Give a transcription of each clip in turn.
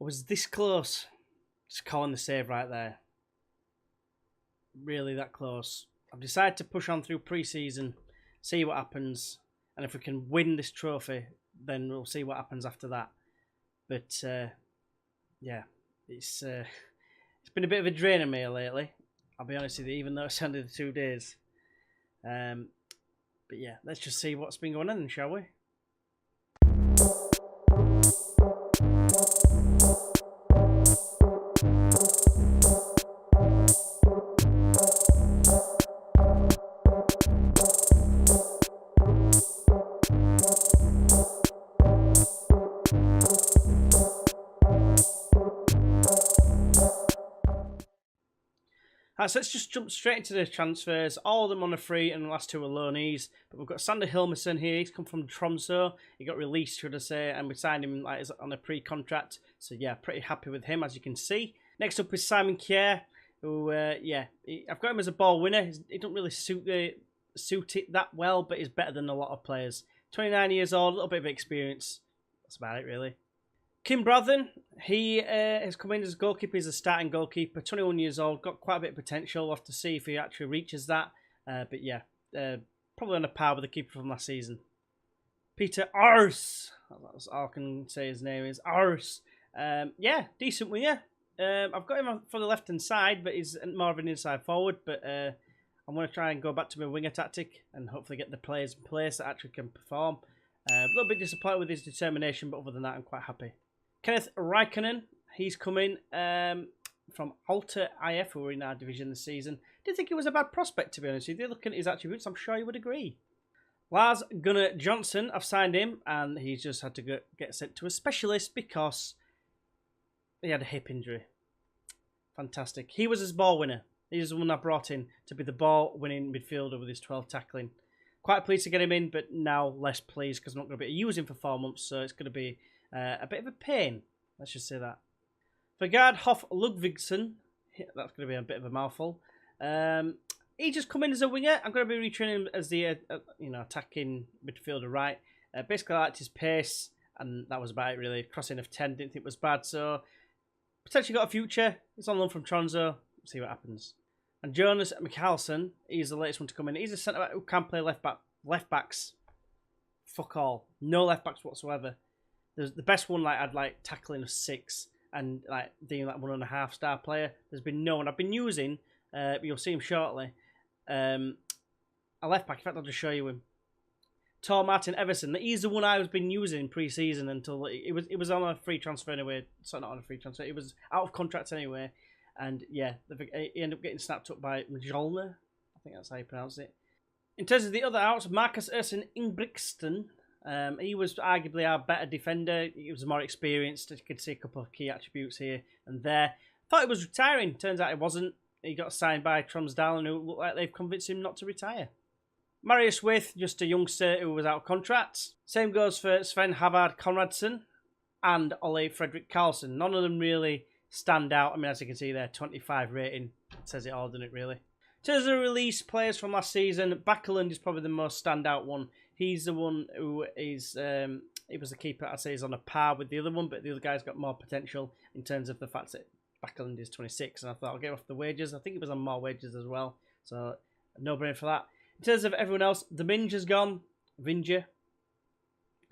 I was this close to calling the save right there. Really that close. I've decided to push on through pre-season, see what happens, and if we can win this trophy, then we'll see what happens after that. But yeah, it's been a bit of a drain on me lately. I'll be honest with you, even though it's only the 2 days. But yeah, let's just see what's been going on, shall we? So let's just jump straight into the transfers. All of them on a free and the last 2 are loanees. But we've got Sander Hilmarsson here. He's come from Tromsø. He got released, should I say, and we signed him like on a pre-contract. So yeah, pretty happy with him, as you can see. Next up is Simon Kjær, who, I've got him as a ball winner. He don't really suit it that well, but he's better than a lot of players. 29 years old, a little bit of experience. That's about it, really. Kim Brathen, he has come in as a goalkeeper. He's a starting goalkeeper, 21 years old, got quite a bit of potential. We'll have to see if he actually reaches that. But yeah, probably on a par with the keeper from last season. Peter Ars, that's all I can say his name is, Ars. Yeah, decent winger. I've got him for the left-hand side, but he's more of an inside forward. But I'm going to try and go back to my winger tactic and hopefully get the players in place that actually can perform. A little bit disappointed with his determination, but other than that, I'm quite happy. Kenneth Räikkönen, he's coming from Alta IF, who are in our division this season. Didn't think he was a bad prospect, to be honest with you. Looking at his attributes, I'm sure you would agree. Lars Gunnar Johnson, I've signed him, and he's just had to get sent to a specialist because he had a hip injury. Fantastic. He was his ball winner. He's the one I brought in to be the ball-winning midfielder with his 12 tackling. Quite pleased to get him in, but now less pleased because I'm not going to be able to use him for 4 months, so it's going to be a bit of a pain, let's just say that. Vegard Hoff Ludvigsson, that's going to be a bit of a mouthful. He just come in as a winger. I'm going to be retraining him as the attacking midfielder, right? Basically, I liked his pace, and that was about it, really. Crossing of 10, didn't think it was bad, so potentially got a future. He's on loan from Tromsø. See what happens. And Jonas Mikkelsen, he's the latest one to come in. He's a centre-back who can play left-back. Left-backs, fuck all. No left-backs whatsoever. There's the best one, I'd tackling of 6 and being 1.5 star player. There's been no one. I've been using, you'll see him shortly, a left back. In fact, I'll just show you him. Tor Martin Everson. He's the one I've been using pre-season until it was on a free transfer anyway. So not on a free transfer. It was out of contract anyway. And yeah, he ended up getting snapped up by Mjolnir. I think that's how you pronounce it. In terms of the other outs, Marcus Ersen Ingebrigtsen. He was arguably our better defender. He was more experienced. You could see a couple of key attributes here and there. Thought he was retiring. Turns out he wasn't. He got signed by Tromsdalen, who looked like they've convinced him not to retire. Marius With, just a youngster who was out of contract. Same goes for Sven Havard Konradsen and Ole Fredrik Karlsson. None of them really stand out. I mean, as you can see there, 25 rating. It says it all, doesn't it, really? In terms of release players from last season, Backerland is probably the most standout one. He's the one who is, he was the keeper, I'd say he's on a par with the other one, but the other guy's got more potential in terms of the fact that Backerland is 26, and I thought I'll get off the wages. I think he was on more wages as well, so no brainer for that. In terms of everyone else, the Minge has gone, Vinge,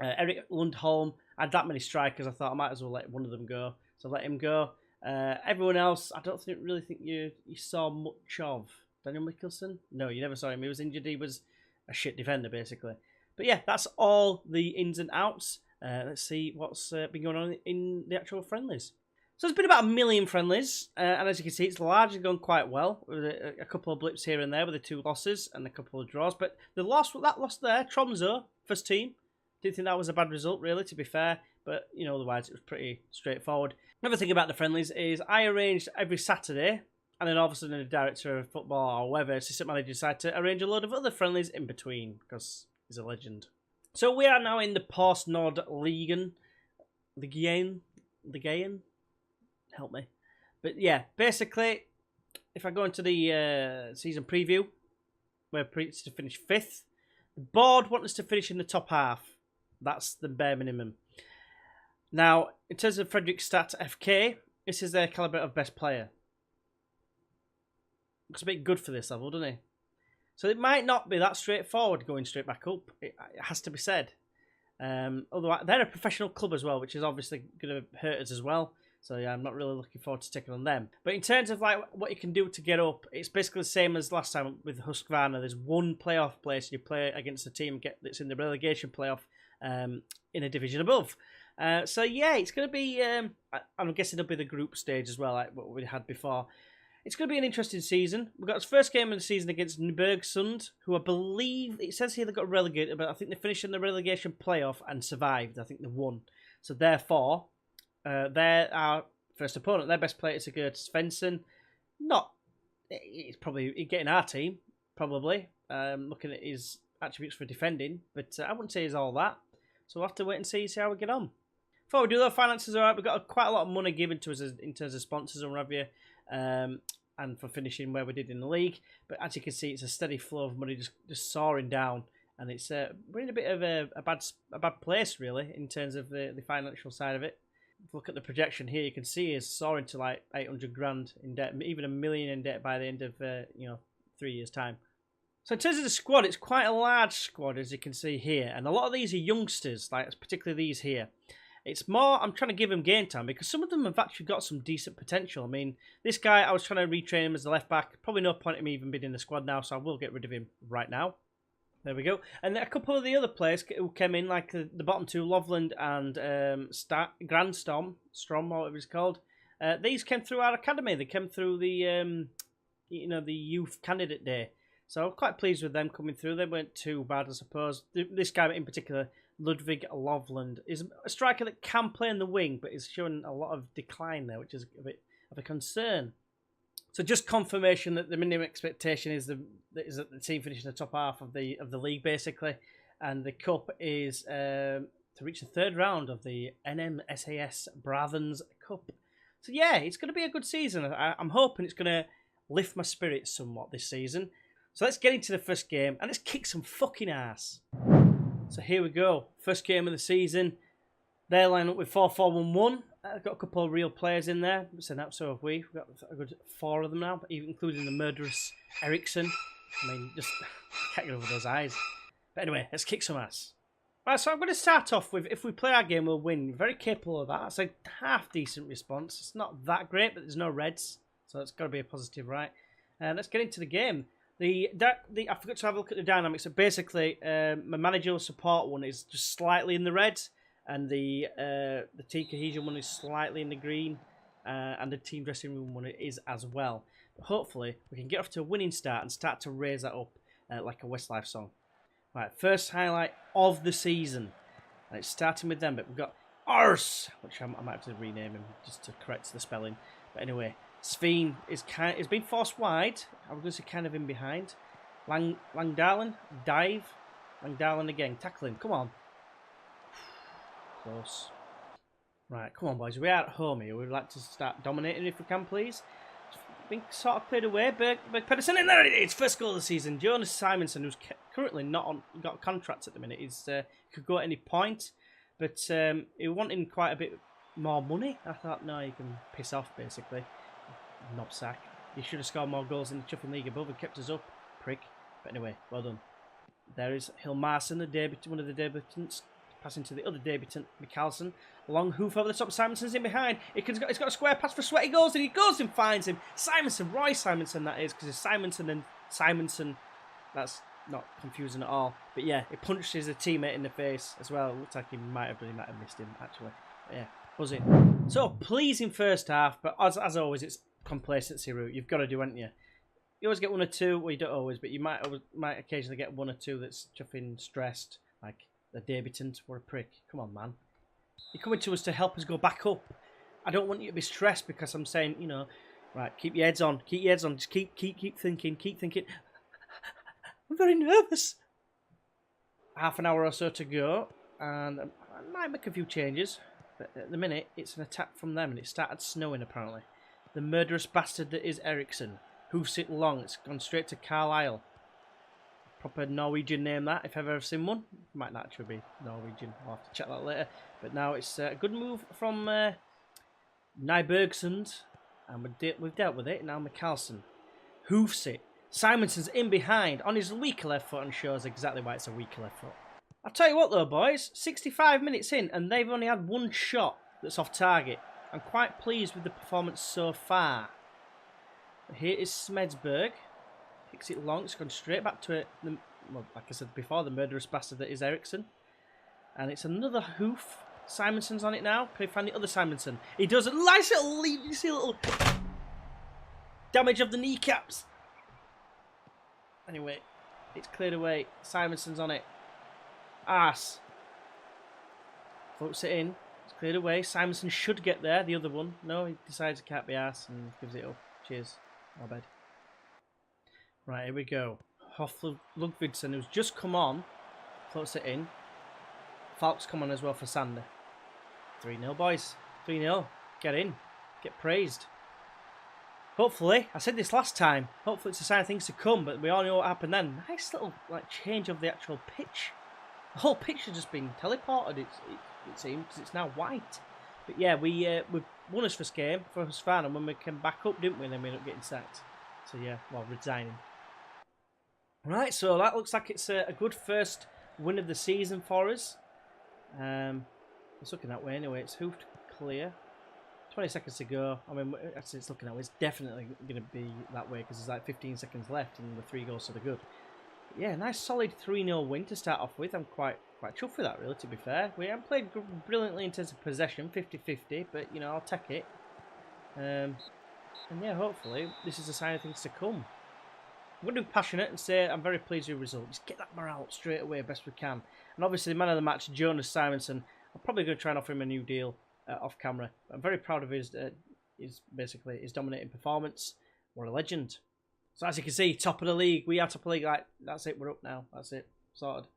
Eric Lundholm. I had that many strikers, I thought I might as well let one of them go, so let him go. Everyone else, I don't really think you saw much of. Daniel Mikkelsen? No, you never saw him. He was injured. He was a shit defender, basically. But yeah, that's all the ins and outs. Let's see what's been going on in the actual friendlies. So there's been about 1 million friendlies, and as you can see, it's largely gone quite well, with a couple of blips here and there with the 2 losses and a couple of draws. But that loss there, Tromsø, first team, didn't think that was a bad result, really, to be fair. But, otherwise it was pretty straightforward. Another thing about the friendlies is I arranged every Saturday, and then all of a sudden the director of football or whatever, assistant manager, decided to arrange a load of other friendlies in between, because he's a legend. So we are now in the Post-Nord Ligaen. Help me. But yeah, basically, if I go into the season preview, we're predicted to finish 5th. The board want us to finish in the top half. That's the bare minimum. Now, in terms of Fredrikstad FK, this is their calibre of best player. Looks a bit good for this level, doesn't he? So it might not be that straightforward going straight back up. It has to be said. Otherwise, they're a professional club as well, which is obviously going to hurt us as well. So yeah, I'm not really looking forward to taking on them. But in terms of like what you can do to get up, it's basically the same as last time with Husqvarna. There's one playoff place you play against a team that's in the relegation playoff in a division above. So yeah, it's going to be. I'm guessing it'll be the group stage as well, like what we had before. It's going to be an interesting season. We've got our first game of the season against Nybergsund, who I believe, it says here they got relegated, but I think they finished in the relegation playoff and survived. I think they won. So therefore, they're our first opponent. Their best player is to go to Svensson. He's probably getting our team, probably, looking at his attributes for defending, but I wouldn't say he's all that. So we'll have to wait and see how we get on. Before we do, though, finances are alright. We've got quite a lot of money given to us in terms of sponsors and what have you. And for finishing where we did in the league. But as you can see, it's a steady flow of money just soaring down. And it's we're in a bit of a bad place, really, in terms of the financial side of it. If you look at the projection here, you can see it's soaring to like 800 grand in debt, even $1 million in debt by the end of 3 years' time. So in terms of the squad, it's quite a large squad, as you can see here. And a lot of these are youngsters, like particularly these here. It's more, I'm trying to give him game time because some of them have actually got some decent potential. I mean, this guy, I was trying to retrain him as a left back. Probably no point in me even being in the squad now, so I will get rid of him right now. There we go. And a couple of the other players who came in, like the bottom two, Loveland and Grandstorm, or whatever it's called. These came through our academy. They came through the the youth candidate day. So I'm quite pleased with them coming through. They weren't too bad, I suppose. This guy in particular, Ludwig Loveland, is a striker that can play in the wing, but is showing a lot of decline there, which is a bit of a concern. So just confirmation that the minimum expectation is that the team finishing the top half of the league, basically, and the cup is to reach the third round of the NMSAS Bravens Cup. So yeah, it's going to be a good season. I'm hoping it's going to lift my spirits somewhat this season. So let's get into the first game and let's kick some fucking ass. So here we go. First game of the season. They're lining up with 4-4-1-1. I've got a couple of real players in there. So have we. We've got a good 4 of them now, even including the murderous Eriksson. I mean, just can't get over those eyes. But anyway, let's kick some ass. Right, so I'm going to start off with, if we play our game, we'll win. Very capable of that. It's a half-decent response. It's not that great, but there's no reds. So it's got to be a positive, right? Let's get into the game. I forgot to have a look at the dynamics. So basically, my managerial support one is just slightly in the red, and the team cohesion one is slightly in the green, and the team dressing room one is as well. But hopefully, we can get off to a winning start and start to raise that up like a Westlife song. Right, first highlight of the season. And it's starting with them, but we've got Ars, which I might have to rename him just to correct the spelling. But anyway, Sveen is been forced wide. I was going to say kind of in behind. Langdalen, dive. Langdalen again, tackling. Come on. Close. Right, come on, boys. We are at home here. We'd like to start dominating if we can, please. Been sort of played away. Berg Pedersen, and there it is. First goal of the season. Jonas Simonson, who's currently got contracts at the minute, could go at any point, but he wanting quite a bit more money. I thought, no, you can piss off, basically. Knobsack. You should have scored more goals in the Chuffing League above and kept us up, prick. But anyway, well done. There is Hilmarsson, one of the debutants, passing to the other debutant, Mikkelsen. Long hoof over the top. Simonson's in behind. He's got a square pass for Sweaty goals, and he goes and finds him. Roy Simonson, that is, because it's Simonson and Simonson. That's not confusing at all. But yeah, he punched his teammate in the face as well. It looked like he might have missed him, actually. But yeah, buzzing. So, pleasing first half, but as always, it's complacency route. You've got to do, haven't you? You always get 1 or 2. Well, you don't always, but you might occasionally get 1 or 2 that's chuffing stressed, like the debutant. What a prick. Come on, man. You're coming to us to help us go back up. I don't want you to be stressed because I'm saying, right, keep your heads on. Keep your heads on. Just keep thinking. I'm very nervous. Half an hour or so to go, and I might make a few changes. But at the minute, it's an attack from them, and it started snowing, apparently. The murderous bastard that is Eriksson. Hoofs it long. It's gone straight to Carlisle. proper Norwegian name that, if I've ever seen one. Might not actually be Norwegian, I'll have to check that later. But now it's a good move from Nybergsund, and we've dealt with it. Now Mikkelsen hoofs it. Simonson's in behind on his weaker left foot and shows exactly why it's a weaker left foot. I'll tell you what though, boys, 65 minutes in and they've only had one shot that's off target. I'm quite pleased with the performance so far. Here is Smedsberg. Kicks it long, it's gone straight back to it. Well, like I said before, the murderous bastard that is Eriksson. And it's another hoof. Simonson's on it now. Can we find the other Simonson? He does a nice little leap. You see a little damage of the kneecaps. Anyway, it's cleared away. Simonson's on it. Arse. Floats it in. It's cleared away. Simonson should get there. The other one. No, he decides it can't be arse and gives it up. Cheers. My bad. Right, here we go. Hoff Ludvigsson, who's just come on, floats it in. Falk's come on as well for Sander. 3-0, boys. 3-0. Get in. Get praised. Hopefully, I said this last time, hopefully it's a sign of things to come, but we all know what happened then. Nice little change of the actual pitch. The whole pitch has just been teleported, it seems, because it's now white. But yeah, we won his first game, first final, and when we came back up, didn't we? And then we ended up getting sacked. So yeah, well, resigning. Right, so that looks like it's a good first win of the season for us. It's looking that way anyway. It's hoofed clear. 20 seconds to go. I mean, actually, it's looking that way. It's definitely going to be that way because there's like 15 seconds left and the 3 goals to the good. But yeah, nice solid 3-0 win to start off with. I'm quite chuffed with that, really, to be fair. We haven't played brilliantly in terms of possession, 50-50, but, you know, I'll take it. And yeah, hopefully, this is a sign of things to come. I'm going to be passionate and say I'm very pleased with the result. Just get that morale up straight away best we can. And obviously, the man of the match, Jonas Simonson, I'm probably going to try and offer him a new deal off camera. I'm very proud of his dominating performance. What a legend. So as you can see, top of the league. We are top of the league. Like, that's it, we're up now. That's it. Sorted.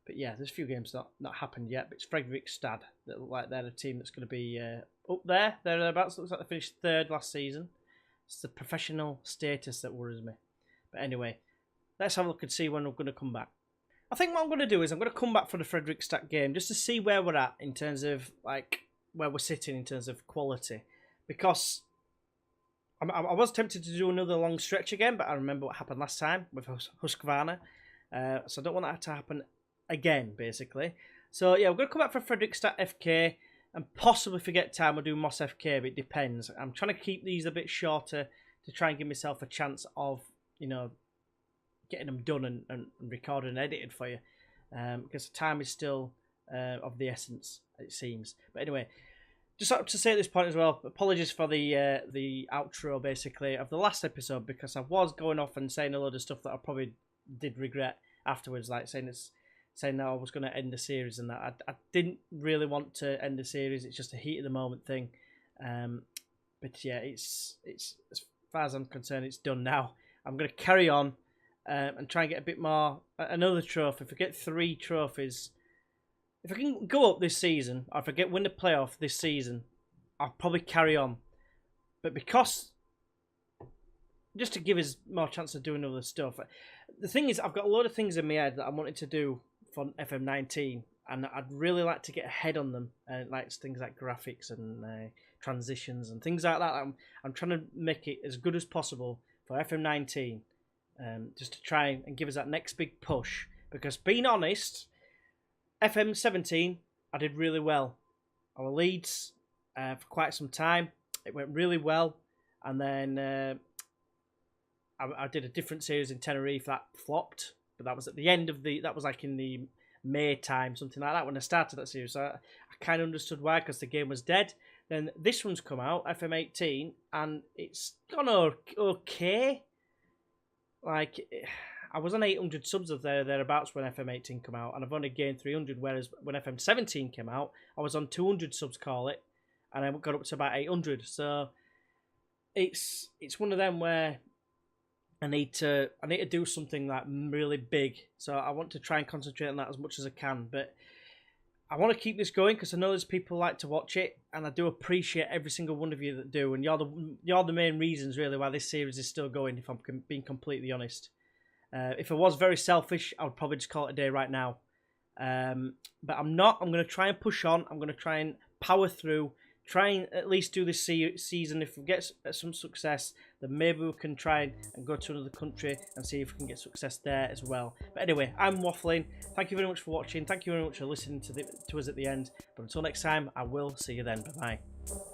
But yeah, there's a few games not happened yet. But it's Fredrikstad that look like they're the team that's going to be up there. Thereabouts. Looks like they finished 3rd last season. It's the professional status that worries me. But anyway, let's have a look and see when we're going to come back. I think what I'm going to do is I'm going to come back for the Fredrikstad game just to see where we're at in terms of like where we're sitting in terms of quality. Because I was tempted to do another long stretch again, but I remember what happened last time with Husqvarna. So I don't want that to happen again, basically. So yeah, we're going to come back for Fredrikstad FK and possibly, if we get time, we'll do Moss FK, but it depends. I'm trying to keep these a bit shorter to try and give myself a chance of, you know, getting them done and recorded and edited for you. Because the time is still of the essence, it seems. But anyway, just to say at this point as well, apologies for the outro, basically, of the last episode, because I was going off and saying a load of stuff that I probably did regret afterwards, like saying that I was going to end the series and that. I didn't really want to end the series. It's just a heat of the moment thing. But yeah, it's as far as I'm concerned, it's done now. I'm going to carry on and try and get a bit more, another trophy. If I get 3 trophies, if I can go up this season, or if I win the playoff this season, I'll probably carry on. But because, just to give us more chance of doing other stuff, the thing is, I've got a lot of things in my head that I wanted to do for FM19, and I'd really like to get ahead on them, like things like graphics and transitions and things like that. I'm trying to make it as good as possible for FM19, just to try and give us that next big push. Because being honest, FM17, I did really well. I was Leeds for quite some time. It went really well, and then I did a different series in Tenerife that flopped. But that was at the end of that was like in the May time, something like that, when I started that series. So I kind of understood why, because the game was dead. Then this one's come out, FM18, and it's gone okay. Like, I was on 800 subs of thereabouts when FM18 came out, and I've only gained 300, whereas when FM17 came out, I was on 200 subs, call it, and I got up to about 800. So it's one of them where I need to do something like really big. So I want to try and concentrate on that as much as I can. But I want to keep this going because I know there's people who like to watch it, and I do appreciate every single one of you that do. And you're the main reasons really why this series is still going, if I'm being completely honest. If I was very selfish, I would probably just call it a day right now. But I'm not. I'm going to try and push on. I'm going to try and power through. Try and at least do this season. If we get some success, then maybe we can try and go to another country and see if we can get success there as well. But anyway, I'm waffling. Thank you very much for watching. Thank you very much for listening to us at the end. But until next time, I will see you then. Bye-bye.